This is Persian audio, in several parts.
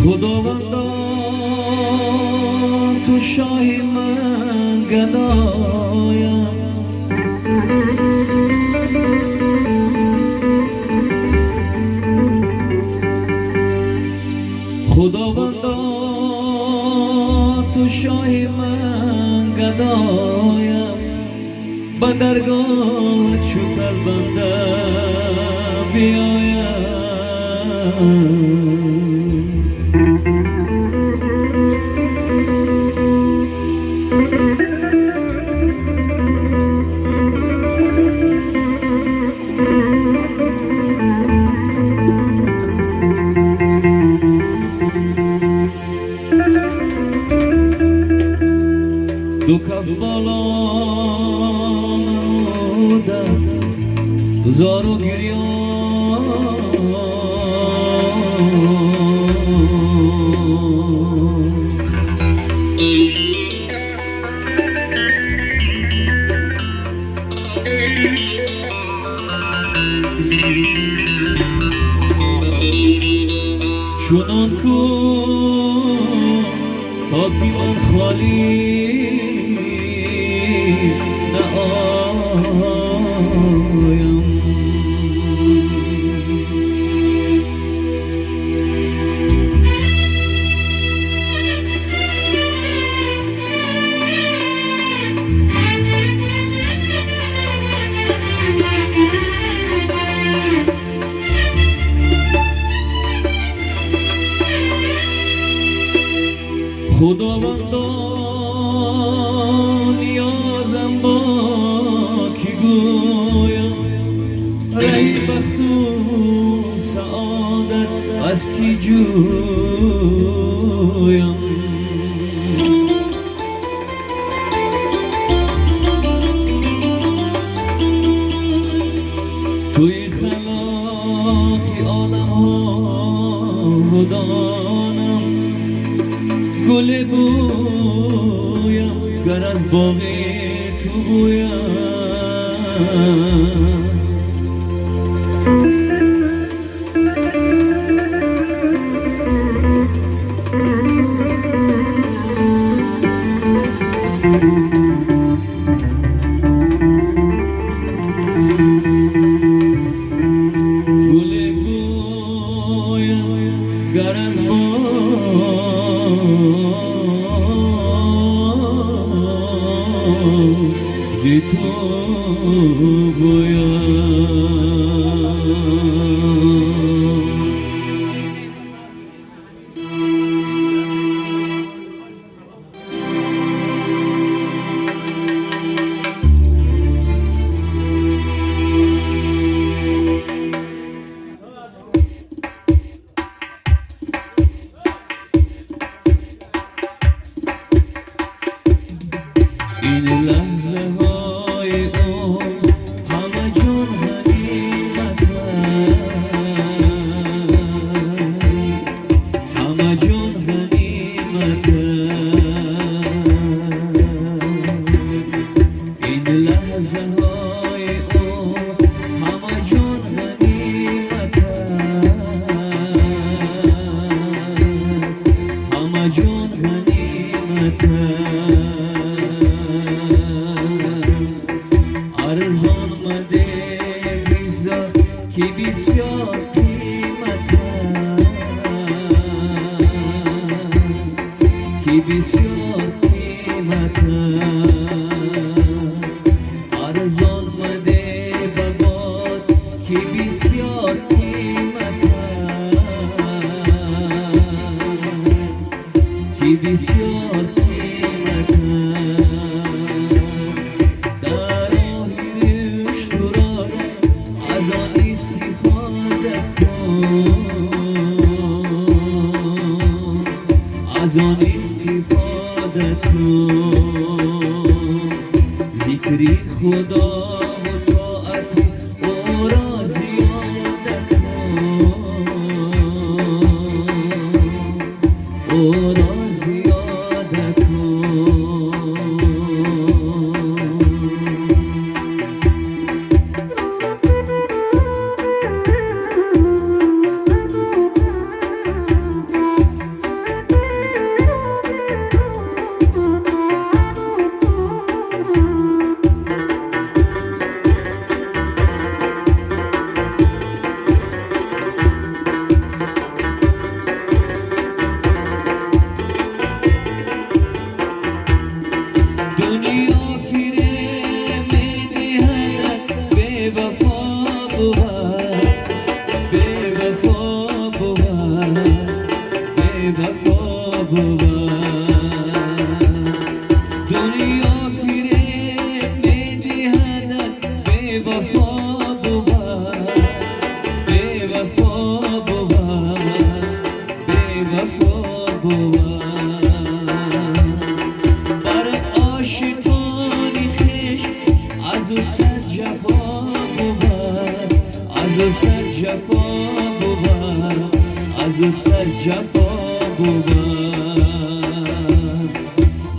خداوندا تو شاهی من گدایم، خداوندا تو شاهی من گدایم، به درگاه چو بنده بیایم. دو کف بالا نموده زار و گریان، چنان کن تا که من خالی نآیم. خداوندا نیازم با کی گویم، ری بخت و سعادت از کی جویم. توی خلاقی عالم ها دانم، گل بویم گر از باغ تو بویم. گل بویم گر از باغ دی تو گویم. این لحظه های اون همه جون غنیمت، همه جون غنیمت. این لحظه های اون همه جون غنیمت، همه جون غنیمت. ارزان مده بیزار که بسیار قیمت است، که بسیار قیمت است. ارزان مده ذکری خدا و طاعت او را زیاده کن، او را زیاده کن.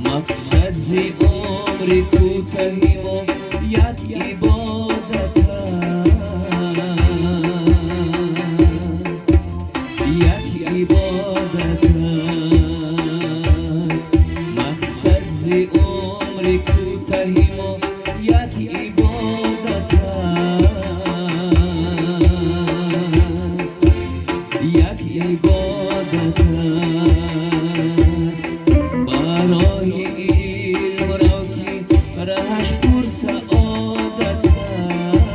مقصد زی عمری کوتاهی و یک عبادت است، یک عبادت است. مقصد زی عمری کوتاهی و یک عبادت است، یک عبادت است. برای علم را که رهش پر سعادت است،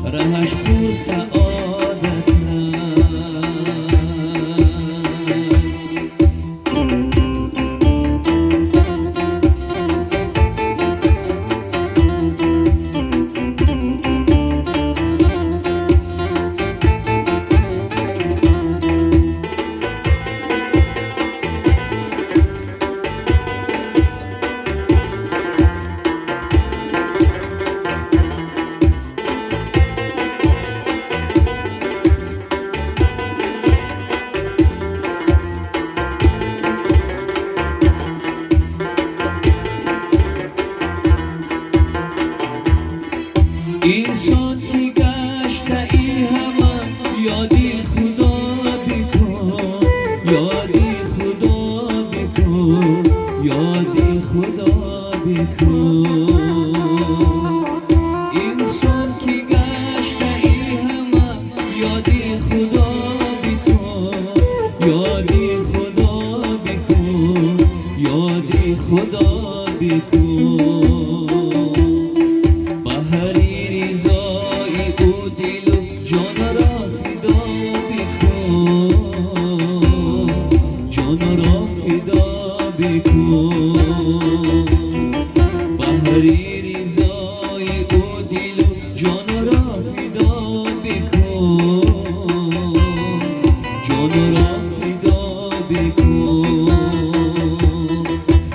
رهش پر سعادت است. انسان که گشته ای همه یادی خدا بکن، یادی خدا بکن، یادی خدا بکن. انسان که گشته ای همه یادی خدا بکن، یادی خدا بکن، یادی خدا بکن. بهری رضای او دل و جان را فدا بکن، جان را فدا بکن،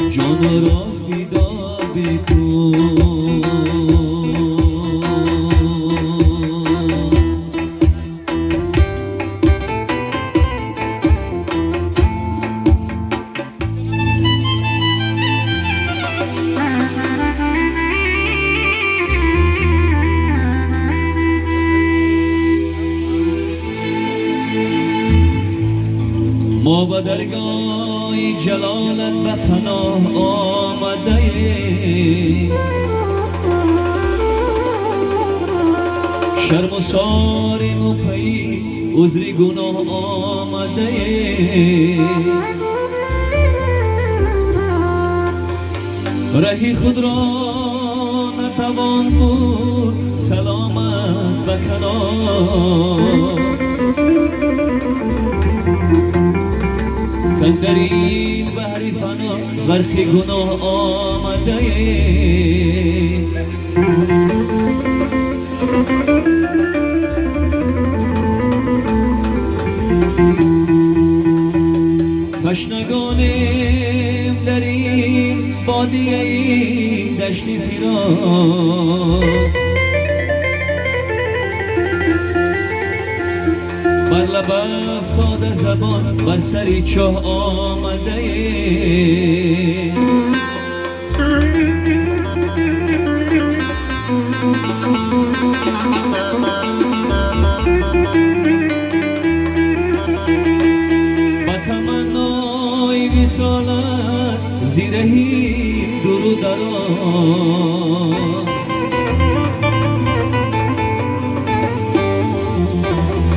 جان را فدا بکن. ما به درگاه جلالت به پناه آمده ایم، شرمساریم و پی عذر گناه آمده ایم. رهی خود را نتوان بود سلامت به کنار، در این بحر فنا غرق گناه آمده ایم. تشنگانیم در این بادیه ای دشتی فیران بر لب افتاده زبان بر سری چاه آمده با تمنای وصالت زیرهی درو دران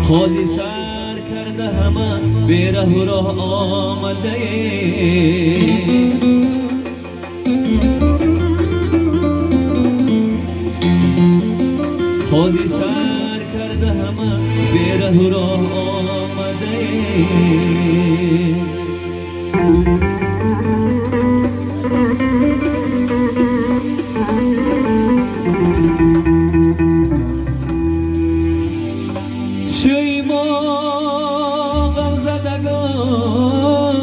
خوزی سر کرده همه به ره و راه آمده خوزی سر کرده همه به ره و راه آمده سوی ما غم زدگان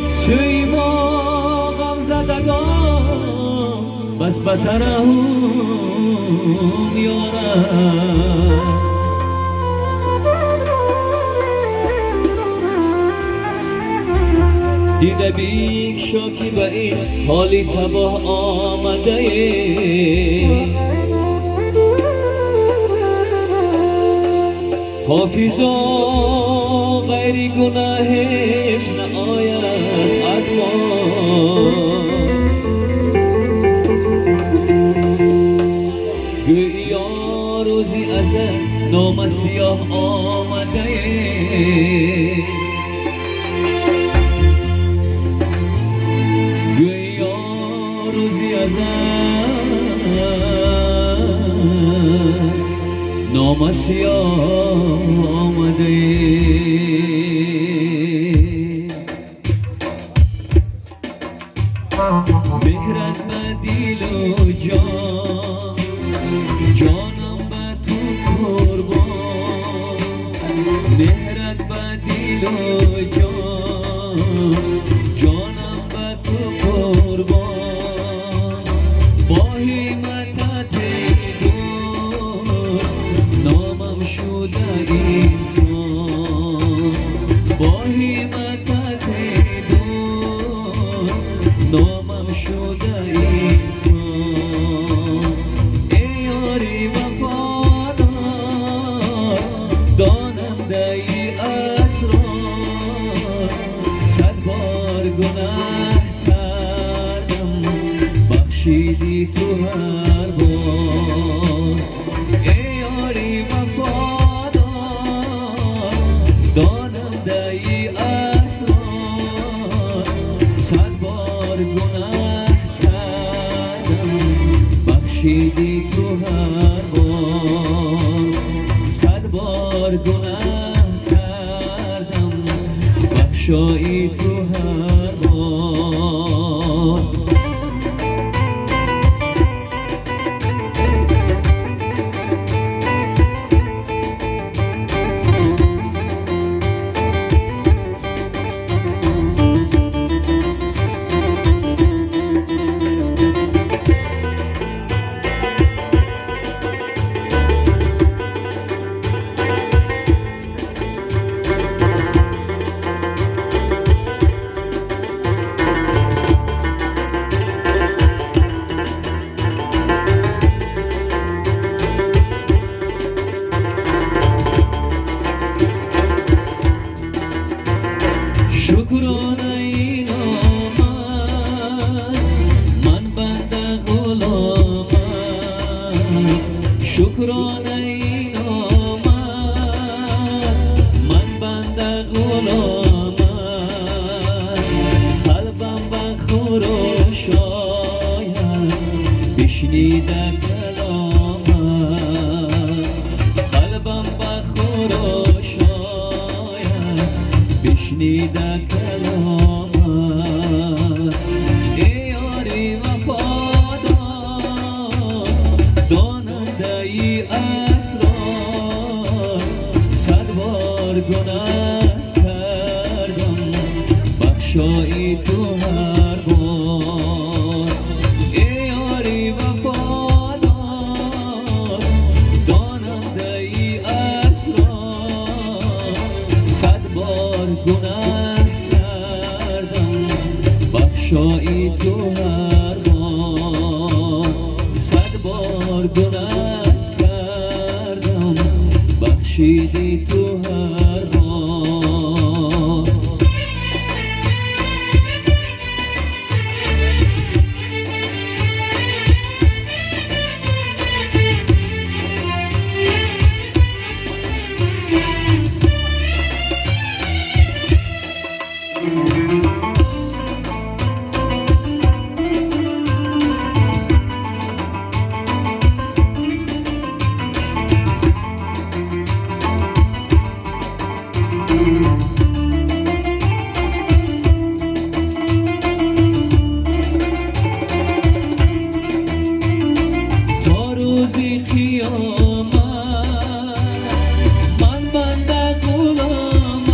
سوی ما غم زدگان بس بترهم یارم دیده بیک شاکی به این حالی تباه آمده حافظا غیر گناهش نآید از ما گویا روزی از نام سیاه آمده روزی از نام سیاه آمده مهرت به دل و جان جانم به تو قربان مهرت به دل و جان جانم به تو قربان با همت دوست نامم شده انسان با همت دوست نامم شده انسان ای یاری وفادار داننده ای اسرار صد بار گناه کردم بخشیدی تو هر بار ای یاری وفادار داننده ای اسرار صد بار گناه کردم بخشیدی تو هر بار صد بار گناه کردم بخشایی تو هر بار شکرانه این آمد من بنده غلامم شکرانه این آمد من بنده غلامم قلبم به خروش آید بشنیده کلامم قلبم به خروش آید بشنیده کلامم ای یاری وفادار داننده ای اسرار صد بار بار گناه کردم بخشایی تو هر بار ای یاری وفادار داننده ای اسرار صد بار گناه کردم بخشایی تو هر بار صد بار گناه کردم بخشیدی تو هر بار تا روزی قیامت من بنده غلامت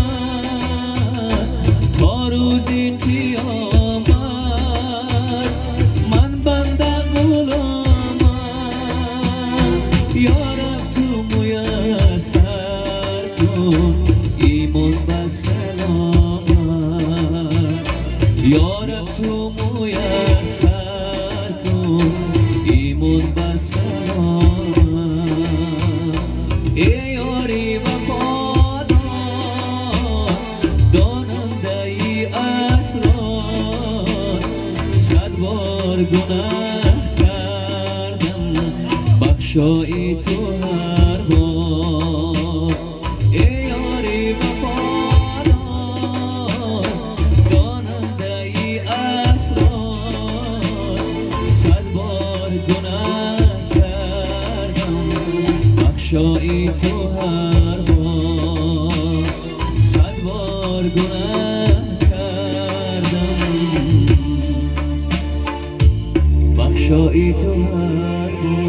تا روزی قیامت من بنده غلامت یارب تو میسر کن ایمان و سلامت یارب تو میسر کن ایمان و سلامت ای یاری وفادار داننده ای اسرار صد بار گناه کردم بخشایی تو هر بار ای یاری وفادار داننده ای اسرار صد بار گناه کردم بخشایی تو هر بار صد بار گناه کردم بخشایی تو هر بار